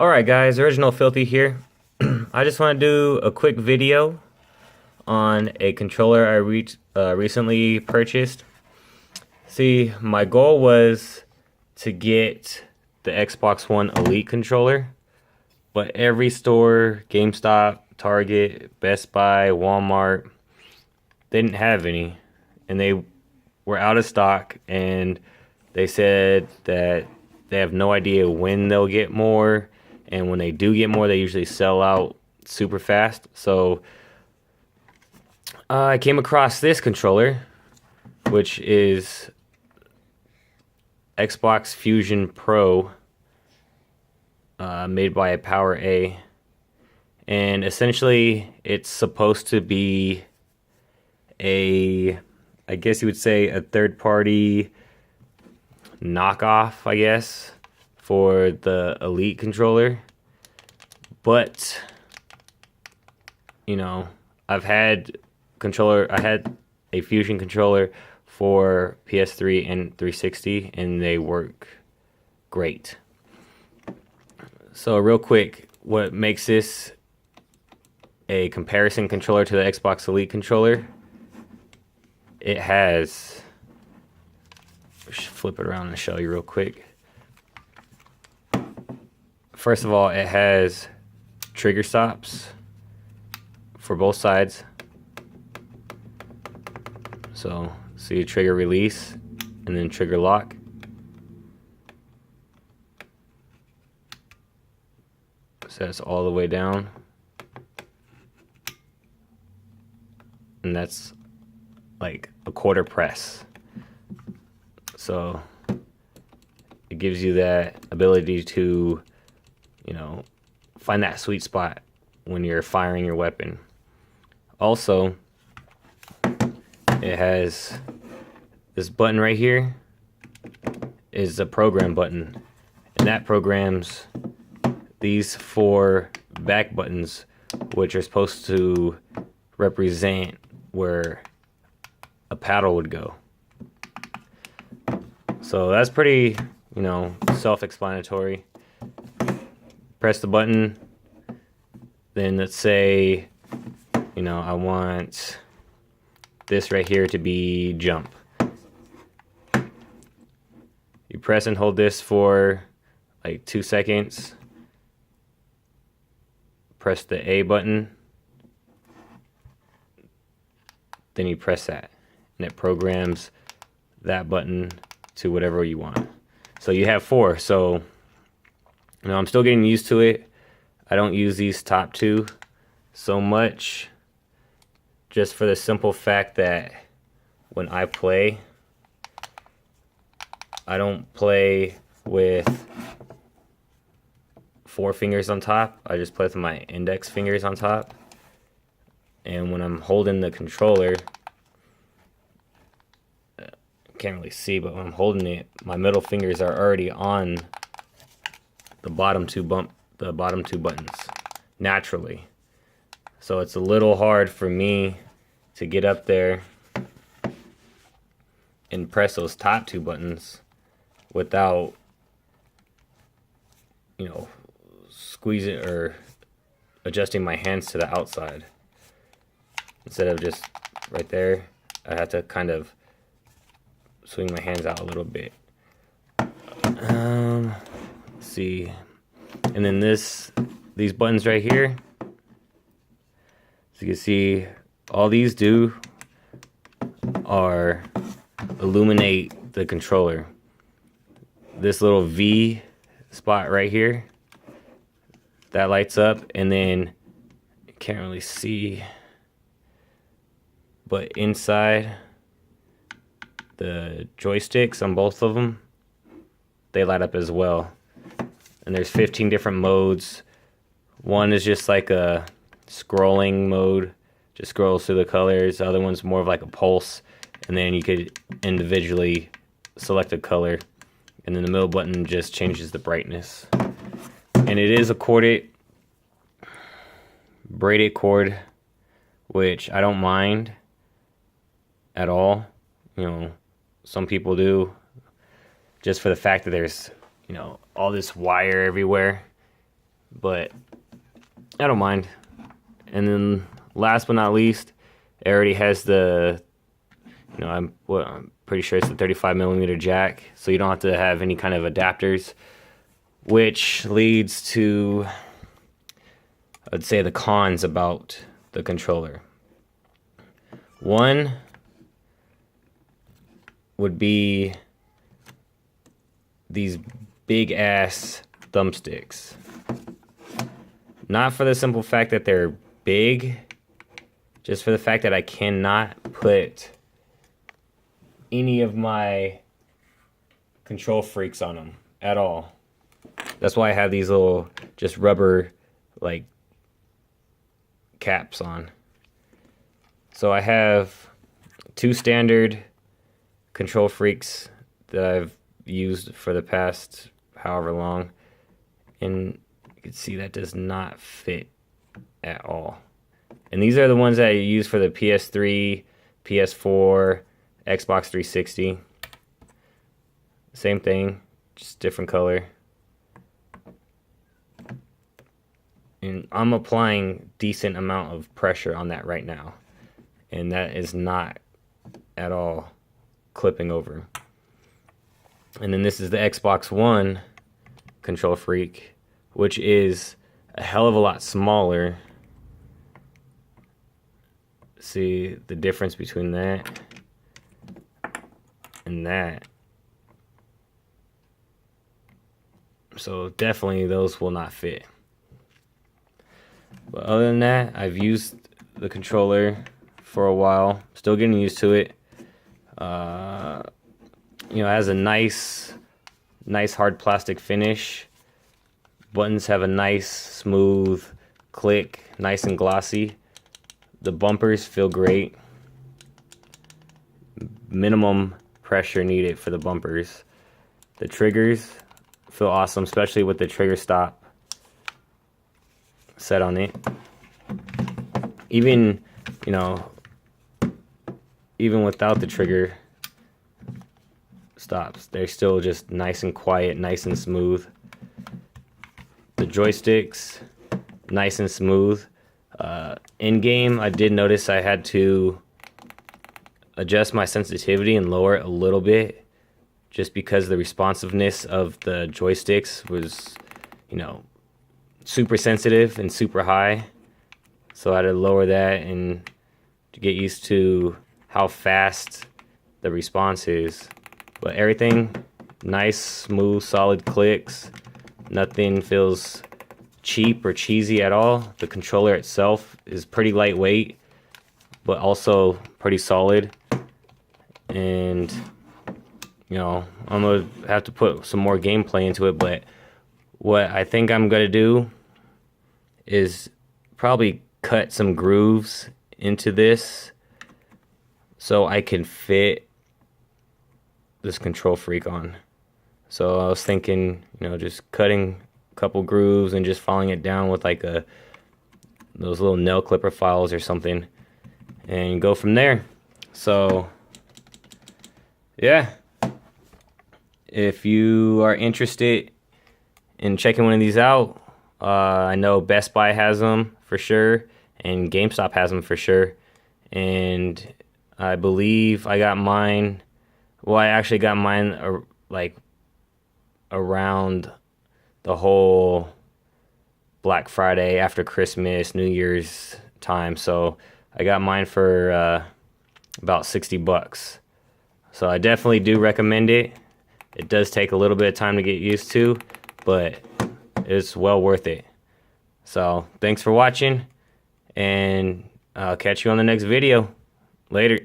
Alright guys, Original Filthy here. I just want to do a quick video on a controller I recently purchased. See, my goal was to get the Xbox One Elite controller, but every store, GameStop, Target, Best Buy, Walmart, they didn't have any, and they were out of stock, and they said that they have no idea when they'll get more, and when they do get more, they usually sell out super fast. So I came across this controller, which is Xbox Fusion Pro, made by PowerA, and essentially it's supposed to be I guess you would say a third-party knockoff, I guess, for the Elite controller. But you know, I had a Fusion controller for PS3 and 360, and they work great. So real quick, what makes this a comparison controller to the Xbox Elite controller? It has, flip it around and show you real quick. First of all, it has trigger stops for both sides. So see, trigger release and then trigger lock. So that's all the way down, and that's like a quarter press. So it gives you that ability to, you know, find that sweet spot when you're firing your weapon. Also, it has this button right here is a program button, and that programs these 4 back buttons, which are supposed to represent where a paddle would go. So that's pretty, you know, self-explanatory. Press the button, then let's say, you know, I want this right here to be jump. You press and hold this for like 2 seconds. Press the A button, then you press that, and it programs that button to whatever you want. So you have 4. So, you know, I'm still getting used to it. I don't use these top 2 so much, just for the simple fact that when I play, I don't play with 4 fingers on top. I just play with my index fingers on top. And when I'm holding the controller, can't really see, but when I'm holding it, my middle fingers are already on the bottom two buttons naturally. So it's a little hard for me to get up there and press those top 2 buttons without, you know, squeezing or adjusting my hands to the outside. Instead of just right there, I have to kind of swing my hands out a little bit. Let's see. And then these buttons right here, so you can see all these do are illuminate the controller. This little V spot right here, that lights up, and then you can't really see, but inside the joysticks on both of them, they light up as well. And there's 15 different modes. One is just like a scrolling mode, just scrolls through the colors. The other one's more of like a pulse, and then you could individually select a color, and then the middle button just changes the brightness. And it is a braided cord, which I don't mind at all. You know, some people do, just for the fact that there's, you know, all this wire everywhere. but I don't mind. And then last but not least, it already has the, I'm pretty sure it's the 35mm jack, so you don't have to have any kind of adapters, which leads to, I'd say, the cons about the controller. One would be these big ass thumbsticks. Not for the simple fact that they're big, just for the fact that I cannot put any of my control freaks on them at all. That's why I have these little just rubber like caps on. So I have 2 standard control freaks that I've used for the past however long, and you can see that does not fit at all. And these are the ones that I use for the PS3, PS4, Xbox 360. Same thing, just different color. And I'm applying decent amount of pressure on that right now, and that is not at all clipping over. And then this is the Xbox One control freak, which is a hell of a lot smaller. See the difference between that and that. So definitely those will not fit. But other than that, I've used the controller for a while. Still getting used to it. It has a nice hard plastic finish. Buttons have a nice smooth click, nice and glossy. The bumpers feel great. Minimum pressure needed for the bumpers. The triggers feel awesome, especially with the trigger stop set on it. Even without the trigger stops, they're still just nice and quiet, nice and smooth. The joysticks, nice and smooth. In game, I did notice I had to adjust my sensitivity and lower it a little bit, just because the responsiveness of the joysticks was, super sensitive and super high. So I had to lower that and to get used to how fast the response is. But everything, nice, smooth, solid clicks. Nothing feels cheap or cheesy at all. The controller itself is pretty lightweight, but also pretty solid. And, I'm going to have to put some more gameplay into it, but what I think I'm going to do is probably cut some grooves into this so I can fit this control freak on. So I was thinking, just cutting a couple grooves and just filing it down with like those little nail clipper files or something, and go from there. So yeah, if you are interested in checking one of these out, I know Best Buy has them for sure, and GameStop has them for sure. And I believe I got mine. Well, I actually got mine like around the whole Black Friday, after Christmas, New Year's time. So I got mine for about $60. So I definitely do recommend it. It does take a little bit of time to get used to, but it's well worth it. So thanks for watching, and I'll catch you on the next video. Later.